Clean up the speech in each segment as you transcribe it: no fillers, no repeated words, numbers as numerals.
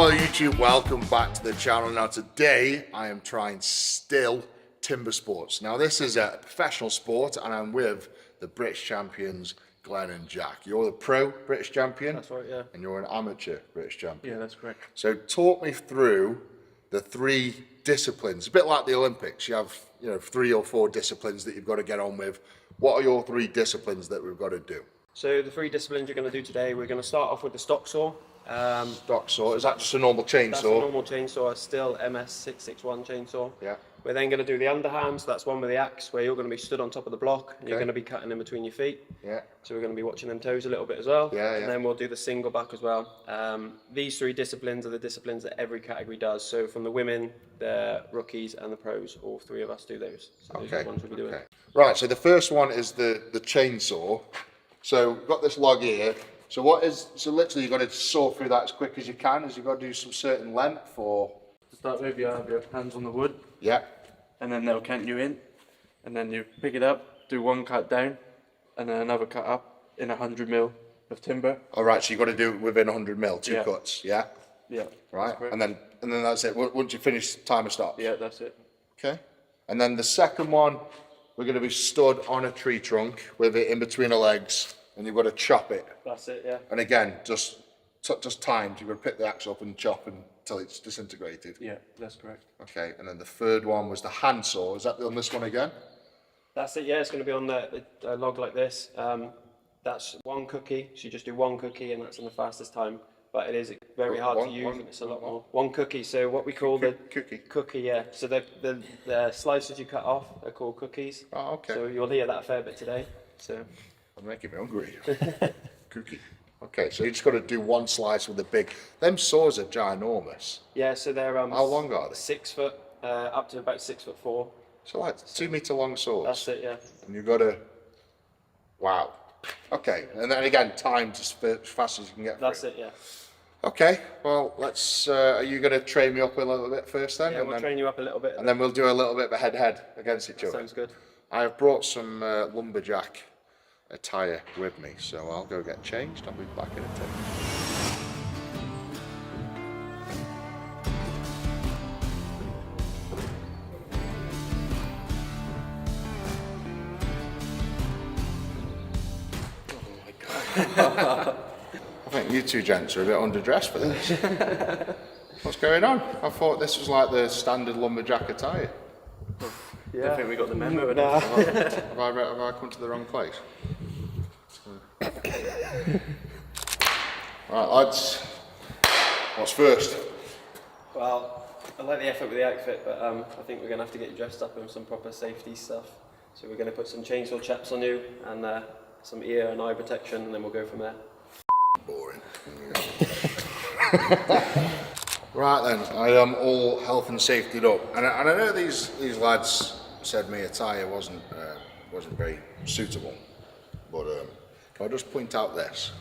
Hello YouTube, welcome back to the channel. Now today I am trying still timber sports. Now this is a professional sport and I'm with the British champions Glenn and Jack. You're the pro British champion. That's right, yeah. And you're an amateur British champion. Yeah, that's correct. So talk me through the three disciplines. A bit like the Olympics, you have 3 or 4 disciplines that you've got to get on with. What are your 3 disciplines that we've got to do? So the 3 disciplines you're going to do today, we're going to start off with the stock saw. Stock saw, is that just a normal chainsaw? That's a normal chainsaw, a still MS661 chainsaw. Yeah. We're then going to do the underhand, so that's one with the axe, where you're going to be stood on top of the block, and you're going to be cutting in between your feet. Yeah. So we're going to be watching them toes a little bit as well. Yeah, yeah. And then we'll do the single back as well. These 3 disciplines are the disciplines that every category does. So from the women, the rookies, and the pros, all 3 of us do those. So those are the ones we'll be doing. Okay. Right, so the first one is the chainsaw. So we've got this log here. So literally you've got to saw through that as quick as you can. You've got to do some certain length or... To start with, you have your hands on the wood. Yeah. And then they'll count you in. And then you pick it up, do 1 cut down, and then another cut up in 100 mil of timber. All right, so you've got to do it within 100 mil, 2 cuts, yeah? Yeah. Right, and then that's it. Once you finish, timer stops. Yeah, that's it. Okay. And then the second one, we're going to be stood on a tree trunk with it in between the legs, and you've got to chop it. That's it, yeah. And again, just timed. You've got to pick the axe up and chop until it's disintegrated. Yeah, that's correct. Okay, and then the third one was the handsaw. Is that on this one again? That's it, yeah. It's going to be on the log like this. That's 1 cookie, so you just do 1 cookie and that's in the fastest time. But it is very hard to use and it's a lot more. 1 cookie, so what we call the cookie, yeah. So the slices you cut off are called cookies. Oh, okay. So you'll hear that a fair bit today. So I'm making me hungry. Cookie. Okay, so you just got to do 1 slice with the big. Them saws are ginormous. yeah, so they're How long are they? 6 foot up to about 6'4". So like 2 meter long saws. That's it, yeah. And you've got to. Wow. Okay, and then again, timed as fast as you can get. That's it, yeah. Okay, well, let's. Are you going to train me up a little bit first then? Yeah, we'll train you up a little bit. And then we'll do a little bit of a head-to-head against each other. Sounds good. I have brought some lumberjack attire with me, so I'll go get changed. I'll be back in a tick. I think you 2 gents are a bit underdressed for this. What's going on? I thought this was like the standard lumberjack attire. Yeah. I think we got the memo. Have I come to the wrong place? Right, lads. What's first? Well, I like the effort with the outfit, but I think we're going to have to get you dressed up in some proper safety stuff. So we're going to put some chainsaw chaps on you and some ear and eye protection, and then we'll go from there. Boring. Right then, I am all health and safety up, and I know these lads said my attire wasn't very suitable, but can I just point out this?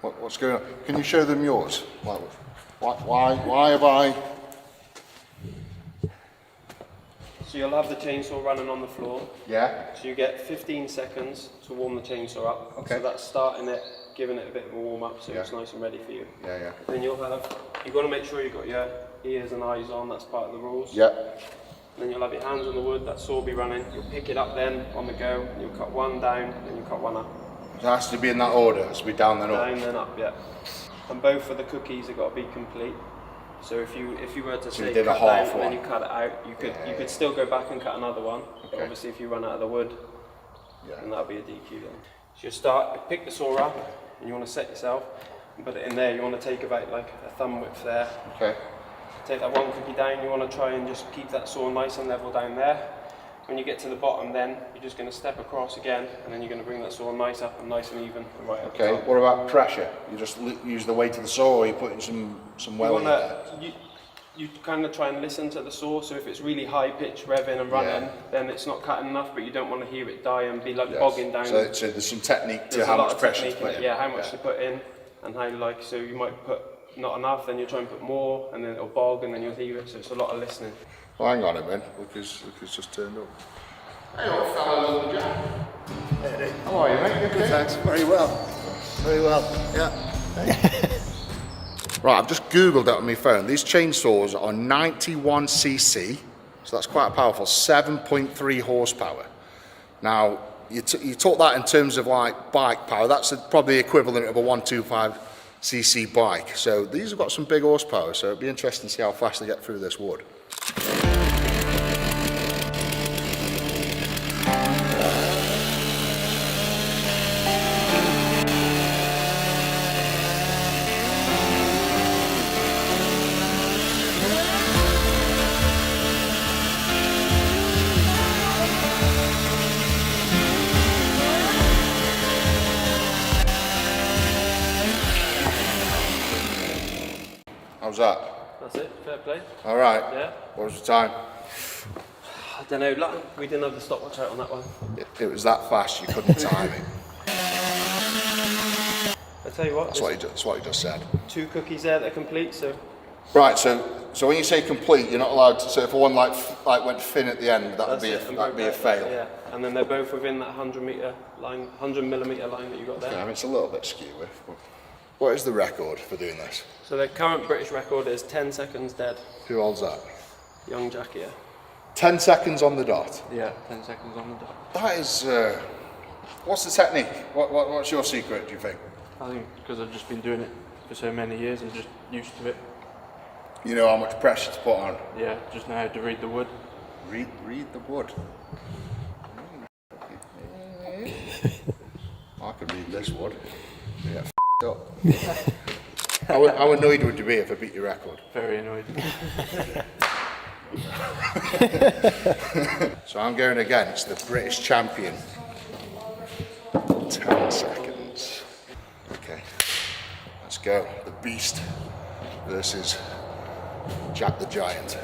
What's going on? Can you show them yours? Why have I? So you'll have the chainsaw running on the floor. Yeah. So you get 15 seconds to warm the chainsaw up. Okay. So that's starting it, giving it a bit of a warm up, so it's nice and ready for you. Yeah, yeah. Then you've got to make sure you've got your ears and eyes on. That's part of the rules. Yeah. Then you'll have your hands on the wood. That saw will be running. You'll pick it up then on the go. You'll cut 1 down, then you'll cut 1 up. It has to be in that order. It has to be down then up. Down then up, yeah. And both of the cookies have got to be complete. So if you were to say did a cut half down and one. then you cut it out, you could still go back and cut another one. But Okay. obviously if you run out of the wood, Yeah. then that'll be a DQ then. So you pick the saw up and you want to set yourself and put it in there. You want to take about like a thumb width there. Okay. Take that 1 cookie down. You want to try and just keep that saw nice and level down there. When you get to the bottom then, you're just going to step across again and then you're going to bring that saw nice up and nice and even and right up the Okay. top. What about pressure? You just use the weight of the saw, or you put in some welling there? You kind of try and listen to the saw, so if it's really high pitch revving and running, then it's not cutting enough, but you don't want to hear it die and be like bogging down. So there's some technique to There's how a lot much of pressure to technique in put it, in. yeah, how much to put in and how so you might put not enough, then you try and put more and then it'll bog and then you'll hear it, so it's a lot of listening. Well, hang on a minute, Lucas just turned up. Hey, old fellow lumberjack. Hey, How are you, mate? You okay? thanks. Very well. Very well. Yeah. Right, I've just Googled it on my phone. These chainsaws are 91cc, so that's quite powerful, 7.3 horsepower. Now, you talk that in terms of like bike power, that's probably equivalent of a 125cc bike. So these have got some big horsepower, so it'd be interesting to see how fast they get through this wood. How's that? That's it, fair play. All right. Yeah. What was the time? I don't know, we didn't have the stopwatch out on that one. It was that fast, you couldn't time it. I tell you what, That's what you just said. 2 cookies there that are complete, so. Right, so when you say complete, you're not allowed to. So if one like went thin at the end, that'd be a fail. Yeah, and then they're both within that 100 line, 100mm line that you got there. Yeah, I mean, it's a little bit skew. What is the record for doing this? So the current British record is 10 seconds dead. Who holds that? Young Jack here. 10 seconds on the dot. Yeah, 10 seconds on the dot. That is. What's the technique? What's your secret? Do you think? I think because I've just been doing it for so many years, I'm just used to it. You know how much pressure to put on. Yeah, just know how to read the wood. Read the wood. I could read this wood. Yeah, up. How annoyed would you be if I beat your record? Very annoyed. So I'm going against the British champion. 10 seconds. Okay, let's go. The Beast versus Jack the Giant.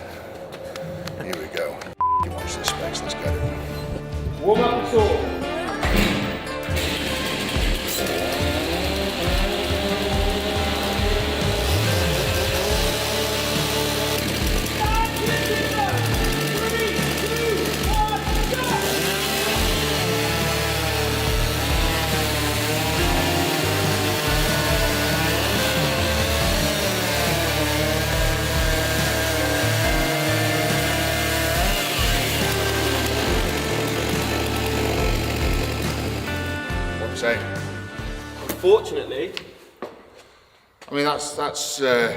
Here we go. Watch this space, let's get it. Warm up the sword. Say. Unfortunately, I mean that's you know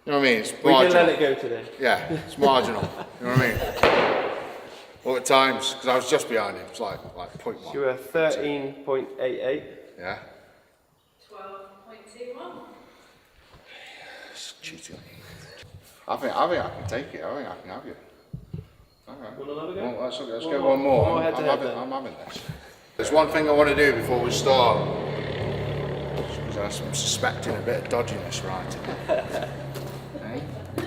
what I mean. It's we marginal. can let it go today. Yeah, it's marginal. You know what I mean? Well, at times, because I was just behind him, it's like 0.1. You were 13.88. Yeah. 12.21. It's cheating. I think I can take it. I think I can have you. Okay. Want another go? Well, let's go one more. One more head to head then. I'm having this. There's one thing I want to do before we start. Because I'm suspecting a bit of dodginess, right? Okay.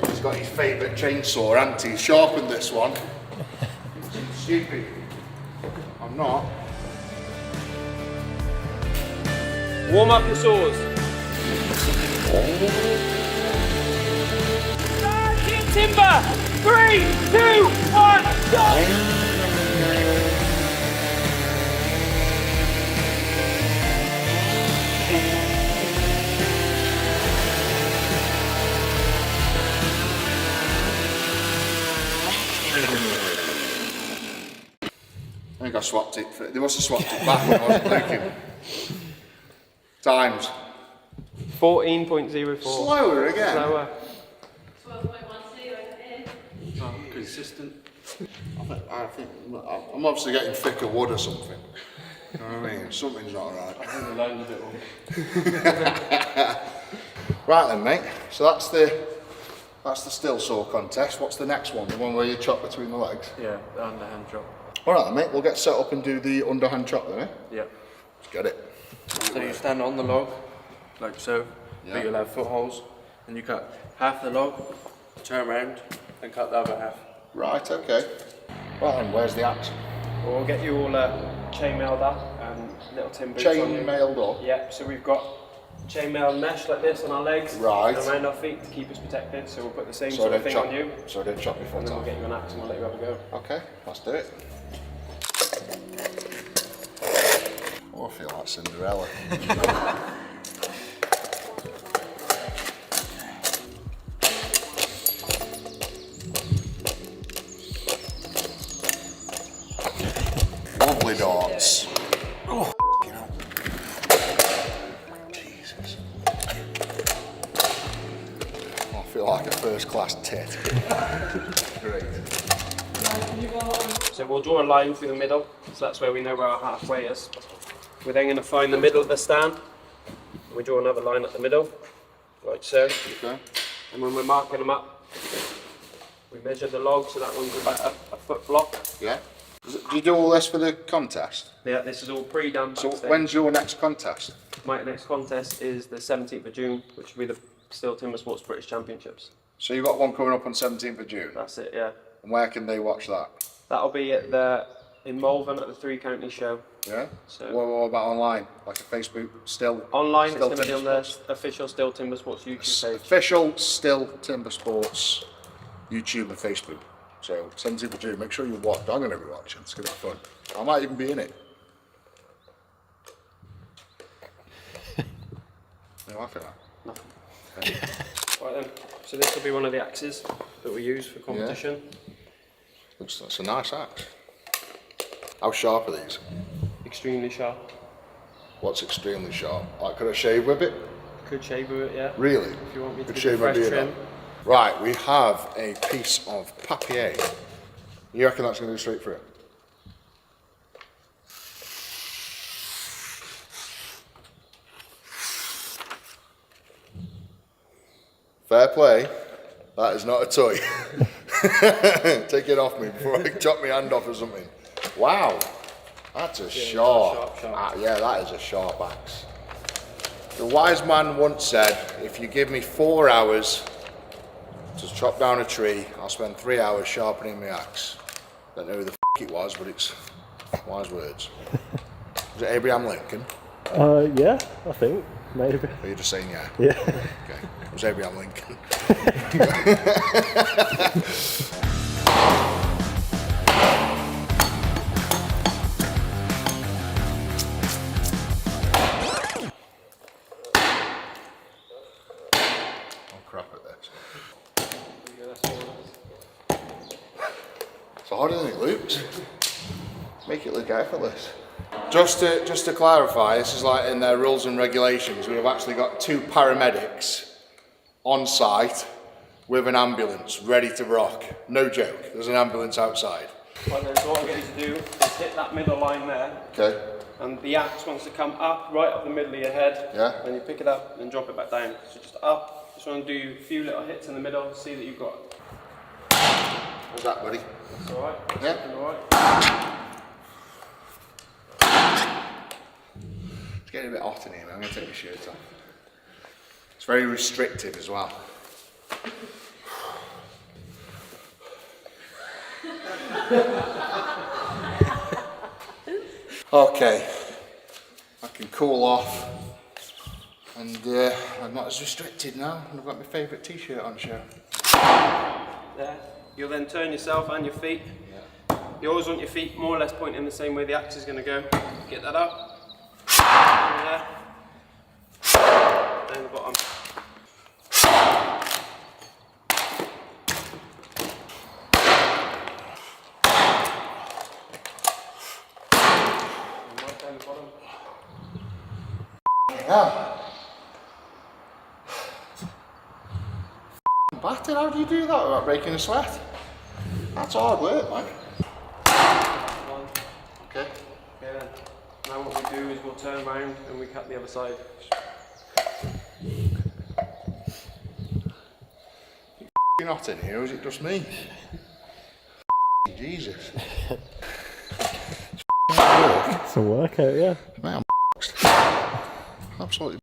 He's got his favourite chainsaw, hasn't he? He's sharpened this one. Stupid. I'm not. Warm up your saws. Timber! 3, 2, 1, go! I think I swapped it. They must have swapped it back when I wasn't looking. Times. 14.04. Slower again. Slower. 12.12 Oh, consistent. I think I'm obviously getting thicker wood or something. You know what I mean? Something's not right. I think the line a bit wrong. Right then, mate. So that's the still saw contest. What's the next one? The one where you chop between the legs? Yeah, the underhand chop. All right then, mate. We'll get set up and do the underhand chop then, eh? Yeah. Let's get it. So you stand on the log, like so, Yeah. but you'll have footholes, and you cut half the log, turn around, and cut the other half. Right, okay. Right then, where's the axe? We'll get you all chainmailed up and little tin boots on you. Chain mailed up. Yep, so we've got chainmail mesh like this on our legs Right. and around our feet to keep us protected. So we'll put the same So I sort of don't thing chop. on you, So I don't chop your and foot then we'll off. get you an axe and we'll let you have a go. Okay, let's do it. Oh, I feel like Cinderella. Ollie darts. Oh, you know. Jesus. I feel like a first class tit. Great. So we'll draw a line through the middle, so that's where we know where our halfway is. We're then going to find the middle of the stand. We draw another line up the middle, like so. Okay. And when we're marking them up, we measure the log, so that one's about a foot block. Yeah. Do you do all this for the contest? Yeah, this is all pre-done. So backstage. when's your next contest? My next contest is the 17th of June, which will be the Still Timber Sports British Championships. So you've got one coming up on 17th of June. That's it, yeah. And where can they watch that? That'll be in Malvern at the Three County Show. Yeah? So What about online? Like a Facebook still? Online, Still it's going to be on Timber the official Still Timber Sports YouTube page. Official Still Timber Sports YouTube and Facebook. So 17th of June, make sure you watch. I'm going to be watching. It's going to be fun. I might even be in it. No, I feel that. Nothing. Okay. Right then, so this will be one of the axes that we use for competition. That's a nice axe. How sharp are these? Extremely sharp. What's extremely sharp? Like, could I shave with it? Could shave with it, yeah. Really? If you want me to Could give you a shave my fresh beard trim. off? Right, we have a piece of papier. You reckon that's going to go straight through? Fair play. That is not a toy. Take it off me before I chop my hand off or something. Wow, that's a sharp. Yeah, that is a sharp axe. The wise man once said, if you give me 4 hours to chop down a tree, I'll spend 3 hours sharpening my axe. Don't know who the it was, but it's wise words. Was it Abraham Lincoln? Yeah, I think, maybe. Or are you just saying yeah? Yeah. Okay, it was Abraham Lincoln. Crap at this. It's harder than it looks. Make it look effortless. Just to clarify, this is like in their rules and regulations. We've actually got 2 paramedics on site with an ambulance ready to rock. No joke. There's an ambulance outside. Right then, so what I'm going to do is hit that middle line there. Okay. And the axe wants to come up, right up the middle of your head. Yeah. Then you pick it up and drop it back down. So just up. Just want to do a few little hits in the middle, see that you've got it. How's that, buddy? That's alright. Yeah. Alright. It's getting a bit hot in here, man. I'm going to take my shirt off. It's very restrictive as well. Okay. I can cool off. And I'm not as restricted now. I've got my favourite t-shirt on show. There. You'll then turn yourself and your feet. Yeah. You always want your feet more or less pointing the same way the axe is going to go. Get that up. There. Down the bottom. And right down the bottom. Yeah. Battered, how do you do that without breaking a sweat? That's hard work, man. One. Okay. Okay then. Now what we do is we'll turn around and we cut the other side. You're not in here, or is it just me? Jesus. It's a workout, yeah. Man, I'm absolutely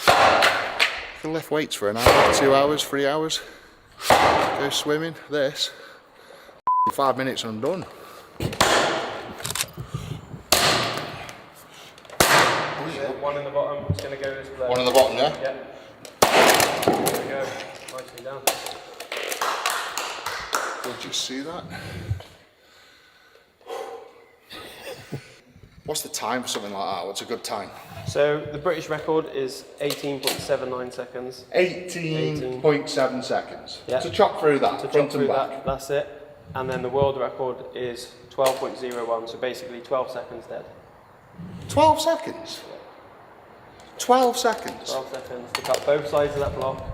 I can lift weights for an hour, 2 hours, 3 hours. Go swimming, this. 5 minutes and I'm done. One in the bottom, it's going to go this way. One on the bottom, yeah? Yeah. There we go. Nicely done. Did you see that? What's the time for something like that? What's a good time? So the British record is 18.79 seconds. 18.7 seconds. Yeah. To chop through that, To front jump and through back. that, that's it. And then the world record is 12.01, so basically 12 seconds dead. 12 seconds? 12 seconds? 12 seconds to cut both sides of that block.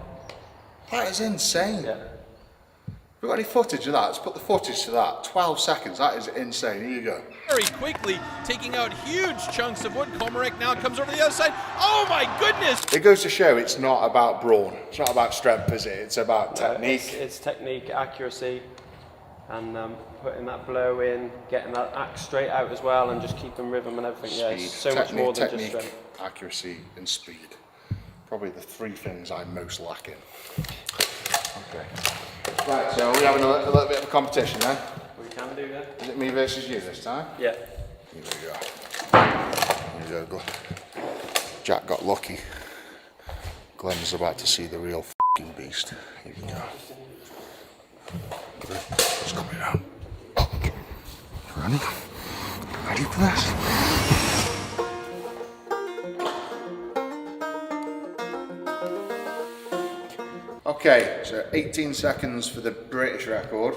That is insane. Yeah. Have we got any footage of that? Let's put the footage to that. 12 seconds, that is insane. Here you go. Very quickly, taking out huge chunks of wood. Komarek now comes over to the other side. Oh my goodness! It goes to show it's not about brawn. It's not about strength, is it? It's about technique. It's technique, accuracy, and putting that blow in, getting that axe straight out as well, and just keeping rhythm and everything. Yeah, it's so much more than just strength. Accuracy and speed. Probably the three things I'm most lacking. Okay. Right, so we're having a little bit of a competition then. We can do that. Is it me versus you this time? Yeah. Here we go. Here we go. Jack got lucky. Glenn's about to see the real f***ing beast. Here we go. It's coming out. Ready? Ready for this? Okay, so 18 seconds for the British record,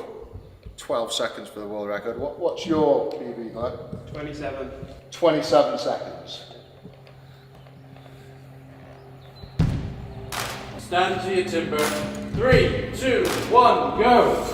12 seconds for the world record. What's your PB, Glenn? 27. 27 seconds. Stand to your timber. 3, 2, 1, go!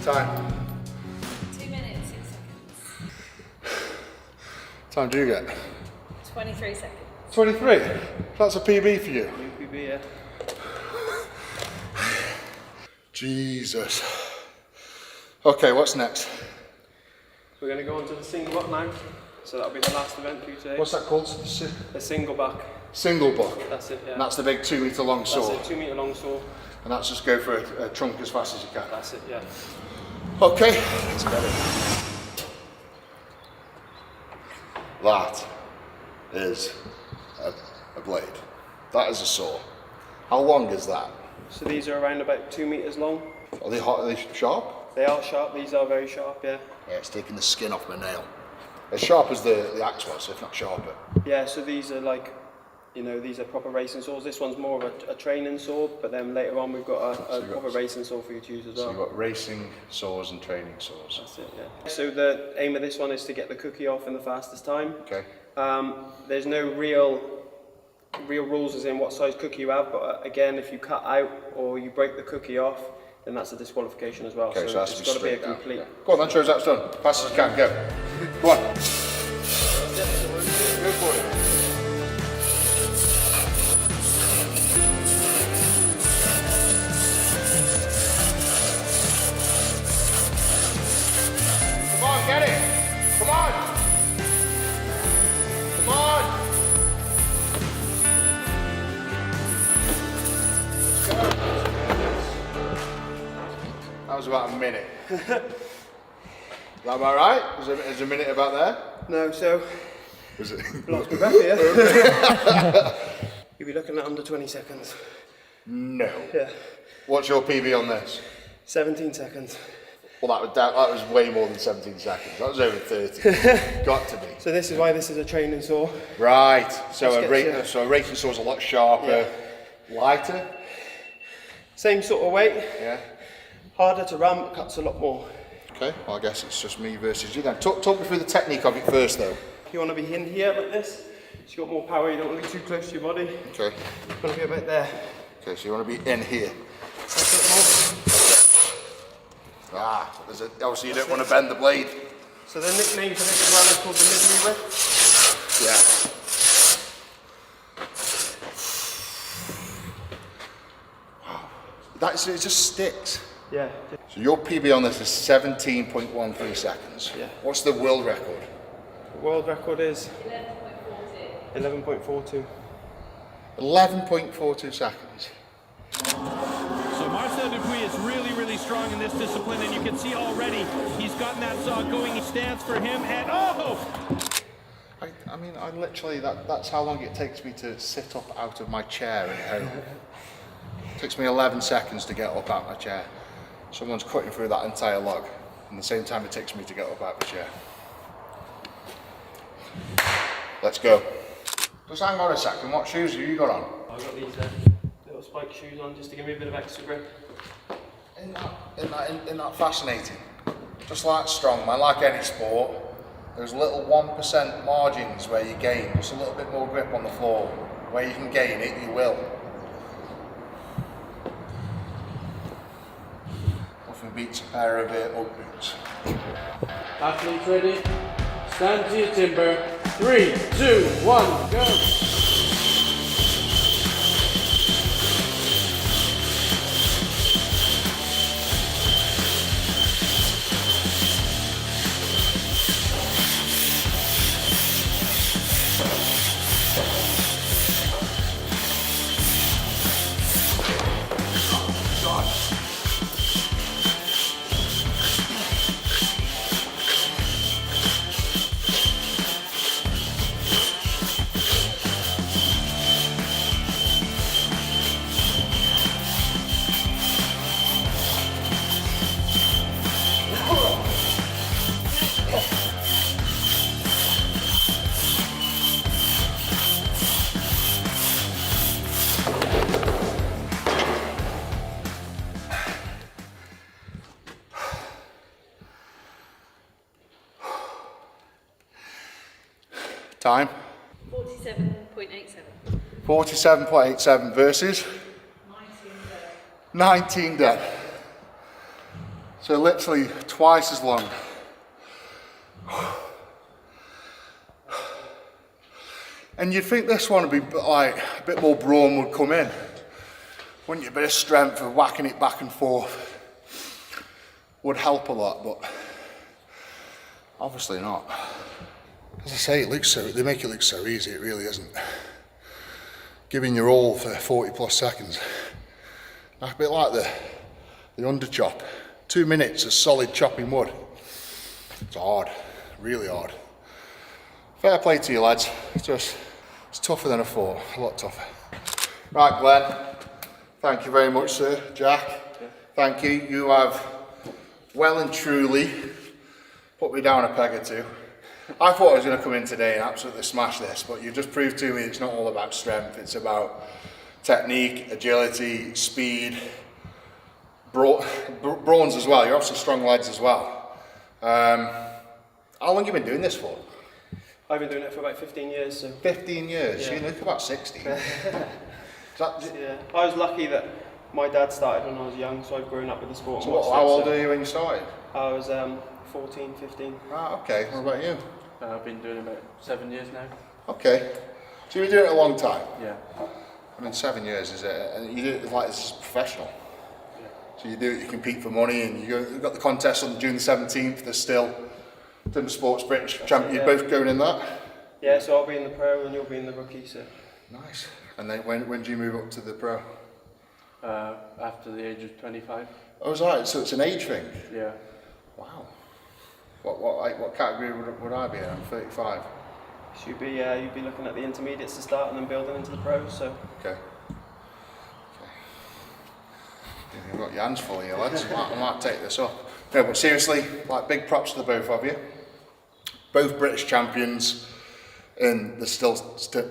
Time. 2 minutes, 6 seconds. Time do you get? 23 seconds. 23. That's a PB for you. UPB, yeah. Jesus. Okay, what's next? We're going to go on to the single buck now. So that'll be the last event for you today. What's that called? A single buck. Single buck. That's it, yeah. And that's the big 2 metre long saw. That's it, 2 metre long saw. And that's just go for a trunk as fast as you can. That's it, yeah. Okay, let's get it. That is a blade. That is a saw. How long is that? So these are around about 2 metres long. Are they hot? Are they sharp? They are sharp, these are very sharp, yeah. Yeah, it's taking the skin off my nail. As sharp as the axe was, if not sharper. Yeah, so these are like, you know, these are proper racing saws. This one's more of a training saw, but then later on we've got a proper racing saw for you to use as well. So you've got racing saws and training saws. That's it, yeah. So the aim of this one is to get the cookie off in the fastest time. Okay. There's no real rules as in what size cookie you have, but again, if you cut out or you break the cookie off, then that's a disqualification as well. Okay, so that's it's got to be a straight down. complete. Yeah. Go on then, show us how it's done. Fast as you can, go. Go on. Go for it. Come on, get it. Come on. Come on. Let's go. That was about a minute. Is that about right? Is a minute about there? No, so Was it? lost my breath here. You'll be looking at under 20 seconds. No. Yeah, What's your PB on this? 17 seconds. Well, that was way more than 17 seconds. That was over 30. Got to be. So this is why this is a training saw. Right. So Let's get you- so a raking saw is a lot sharper, lighter. Same sort of weight, Yeah. harder to ram, but cuts a lot more. Okay. Well, I guess it's just me versus you then. Talk me through the technique of it first, though. You want to be in here like this, She's got more power, you don't want to be too close to your body. Okay. You've got to be about there. Okay, so you want to be in here. Ah, obviously you don't want to bend the blade. So the nickname for this as well is called the misery whip. Yeah. Wow. It just sticks. Yeah. So your PB on this is 17.13 seconds. Yeah. What's the world record? The world record is 11.42. 11.42 seconds. So Marcel Dupuis is really strong in this discipline, and you can see already he's gotten that saw going. He stands for him, and I mean, I literally, that's how long it takes me to sit up out of my chair at home. It takes me 11 seconds to get up out of my chair. Someone's cutting through that entire log, and the same time it takes me to get up out of the chair. Let's go. Just hang on a second, what shoes have you got on? I've got these little spike shoes on just to give me a bit of extra grip. Isn't that fascinating? Just like strongman, like any sport, there's little 1% margins where you gain just a little bit more grip on the floor. Where you can gain it, you will. Nothing beats a pair of Ugg boots. Athletes ready? Stand to your timber. 3, 2, 1, go! Time? 47.87. 47.87 versus 19 dead. So literally twice as long. And you'd think this one would be like a bit more brawn would come in, wouldn't you? A bit of strength of whacking it back and forth would help a lot, but obviously not. As I say, they make it look so easy, it really isn't. Giving your all for 40 plus seconds. A bit like the under chop. 2 minutes of solid chopping wood. It's hard, really hard. Fair play to you lads, it's tougher than I thought, a lot tougher. Right Glenn, thank you very much sir. Jack, thank you. You have well and truly put me down a peg or two. I thought I was going to come in today and absolutely smash this, but you just proved to me it's not all about strength, it's about technique, agility, speed, brawns as well. You're obviously strong lads as well. How long have you been doing this for? I've been doing it for about 15 years. So. 15 years? Yeah. You look about 60. Yeah. I was lucky that my dad started when I was young, so I've grown up with the sport. So how old are you when you started? I was 14, 15. Ah, okay. What about you? I've been doing it about 7 years now. Okay. So you've been doing it a long time? Yeah. I mean, 7 years is it? And you do it like this is professional. Yeah. So you do it, you compete for money, and you've got the contest on June the 17th. There's still Timber Sports British Champion. You're both going in that? Yeah, so I'll be in the pro and you'll be in the rookie. So. Nice. And then when do you move up to the pro? After the age of 25. Oh, is that? So it's an age thing? Yeah. Wow. What category would I be in? I'm 35. So you'd be looking at the intermediates to start and then building into the pros. So. Okay. You've got your hands full here, lads. I might take this up. No, but seriously, like big props to the both of you. Both British champions in the still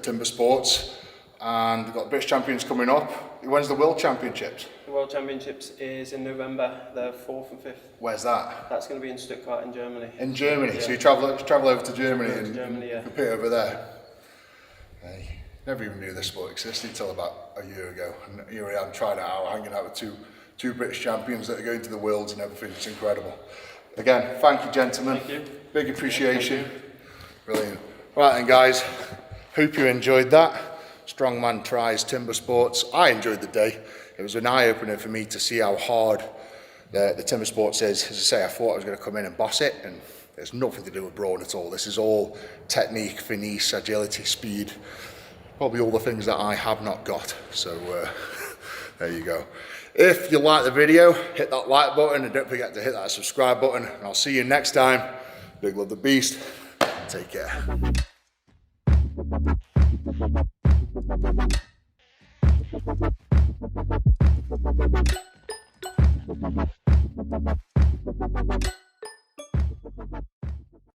timber sports, and we've got British champions coming up. When's the World Championships? The World Championships is in November, the 4th and 5th. Where's that? That's going to be in Stuttgart in Germany. In Germany, yeah. so you travel over to Germany and Germany, yeah. compete over there. Hey, never even knew this sport existed until about a year ago. And here I am trying it out, hanging out with two British champions that are going to the Worlds and everything. It's incredible. Again, thank you, gentlemen. Thank you. Big appreciation. Brilliant. Right then, guys. Hope you enjoyed that. Strongman tries timber sports. I enjoyed the day. It was an eye-opener for me to see how hard the timber sports is. As I say, I thought I was going to come in and boss it, and there's nothing to do with brawn at all. This is all technique, finesse, agility, speed. Probably all the things that I have not got. So there you go. If you like the video, hit that like button and don't forget to hit that subscribe button. And I'll see you next time. Big love the beast. Take care.